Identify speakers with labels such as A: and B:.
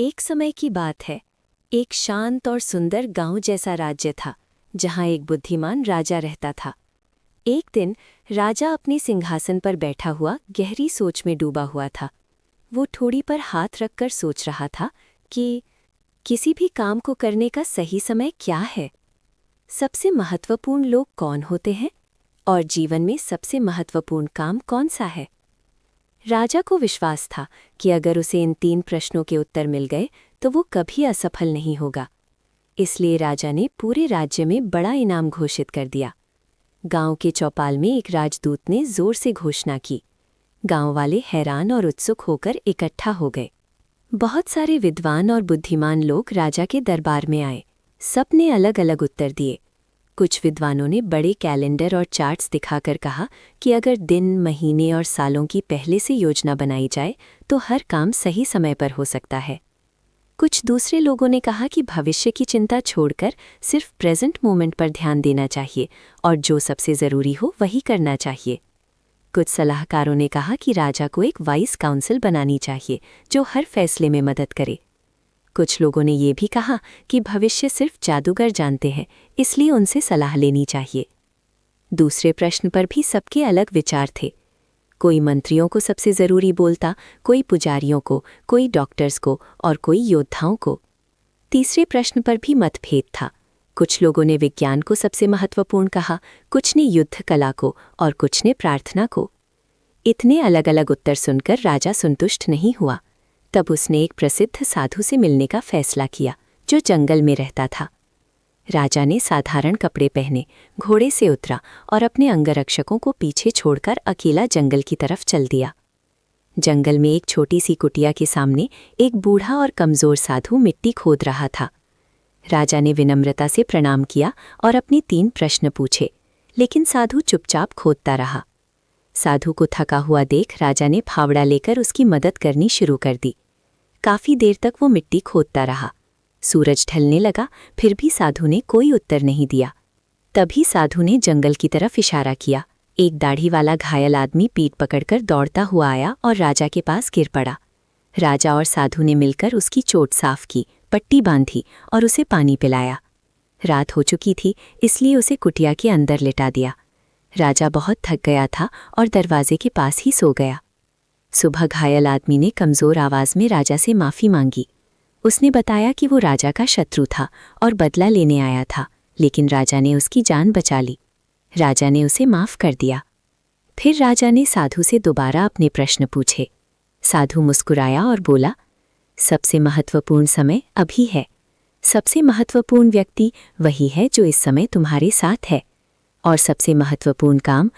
A: एक समय की बात है। एक शांत और सुंदर गांव जैसा राज्य था, जहां एक बुद्धिमान राजा रहता था। एक दिन राजा अपने सिंहासन पर बैठा हुआ गहरी सोच में डूबा हुआ था। वो ठोड़ी पर हाथ रखकर सोच रहा था कि किसी भी काम को करने का सही समय क्या है, सबसे महत्वपूर्ण लोग कौन होते हैं और जीवन में सबसे महत्वपूर्ण काम कौन सा है। राजा को विश्वास था कि अगर उसे इन 3 प्रश्नों के उत्तर मिल गए तो वो कभी असफल नहीं होगा। इसलिए राजा ने पूरे राज्य में बड़ा इनाम घोषित कर दिया। गांव के चौपाल में एक राजदूत ने जोर से घोषणा की। गांव वाले हैरान और उत्सुक होकर इकट्ठा हो गए। बहुत सारे विद्वान और बुद्धिमान लोग राजा के दरबार में आए। सबने अलग अलग उत्तर दिए। कुछ विद्वानों ने बड़े कैलेंडर और चार्ट्स दिखाकर कहा कि अगर दिन, महीने और सालों की पहले से योजना बनाई जाए तो हर काम सही समय पर हो सकता है। कुछ दूसरे लोगों ने कहा कि भविष्य की चिंता छोड़कर सिर्फ प्रेजेंट मोमेंट पर ध्यान देना चाहिए और जो सबसे ज़रूरी हो वही करना चाहिए। कुछ सलाहकारों ने कहा कि राजा को एक वाइस काउंसिल बनानी चाहिए जो हर फैसले में मदद करे। कुछ लोगों ने ये भी कहा कि भविष्य सिर्फ जादूगर जानते हैं, इसलिए उनसे सलाह लेनी चाहिए। दूसरे प्रश्न पर भी सबके अलग विचार थे। कोई मंत्रियों को सबसे ज़रूरी बोलता, कोई पुजारियों को, कोई डॉक्टर्स को और कोई योद्धाओं को। तीसरे प्रश्न पर भी मतभेद था। कुछ लोगों ने विज्ञान को सबसे महत्वपूर्ण कहा, कुछ ने युद्ध कला को और कुछ ने प्रार्थना को। इतने अलग अलग उत्तर सुनकर राजा संतुष्ट नहीं हुआ। तब उसने एक प्रसिद्ध साधु से मिलने का फैसला किया, जो जंगल में रहता था। राजा ने साधारण कपड़े पहने, घोड़े से उतरा और अपने अंगरक्षकों को पीछे छोड़कर अकेला जंगल की तरफ चल दिया। जंगल में एक छोटी सी कुटिया के सामने एक बूढ़ा और कमज़ोर साधु मिट्टी खोद रहा था। राजा ने विनम्रता से प्रणाम किया और अपने 3 प्रश्न पूछे, लेकिन साधु चुपचाप खोदता रहा। साधु को थका हुआ देख राजा ने फावड़ा लेकर उसकी मदद करनी शुरू कर दी। काफ़ी देर तक वो मिट्टी खोदता रहा। सूरज ढलने लगा, फिर भी साधु ने कोई उत्तर नहीं दिया। तभी साधु ने जंगल की तरफ इशारा किया। एक दाढ़ी वाला घायल आदमी पीठ पकड़कर दौड़ता हुआ आया और राजा के पास गिर पड़ा। राजा और साधु ने मिलकर उसकी चोट साफ की, पट्टी बांधी और उसे पानी पिलाया। रात हो चुकी थी, इसलिए उसे कुटिया के अंदर लिटा दिया। राजा बहुत थक गया था और दरवाजे के पास ही सो गया। सुबह घायल आदमी ने कमज़ोर आवाज़ में राजा से माफ़ी मांगी। उसने बताया कि वो राजा का शत्रु था और बदला लेने आया था, लेकिन राजा ने उसकी जान बचा ली। राजा ने उसे माफ़ कर दिया। फिर राजा ने साधु से दोबारा अपने प्रश्न पूछे। साधु मुस्कुराया और बोला, सबसे महत्वपूर्ण समय अभी है। सबसे महत्वपूर्ण व्यक्ति वही है जो इस समय तुम्हारे साथ है, और सबसे महत्वपूर्ण काम